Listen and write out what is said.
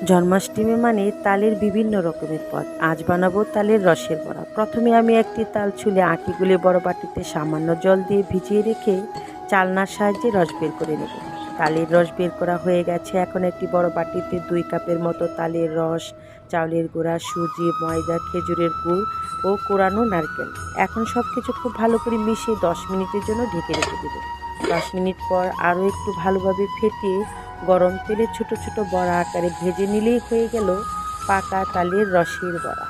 জন্মাষ্টমী মানে তালের বিভিন্ন রকমের পদ। আজ বানাবো তালের রসের বড়া। প্রথমে আমি একটি তাল ছুলে আঁটি গুলে বড় বাটিতে সামান্য জল দিয়ে ভিজিয়ে রেখে চালনার সাহায্যে রস বের করে নেব। তালের রস বের করা হয়ে গেছে। এখন একটি বড় বাটিতে 2 কাপের মতো তালের রস, চাউলের গুঁড়া, সুজি, ময়দা, খেজুরের গুড় ও কোরানো নারকেল। এখন সব কিছু খুব ভালো করে মিশিয়ে 10 মিনিটের জন্য ঢেকে রেখে দেব। 10 মিনিট পর আরও একটু ভালোভাবে ফেটিয়ে গরম তেলে ছোট ছোট বড়া আকারে ভেজে নিলেই হয়ে গেল পাকা তালের রসের বড়া।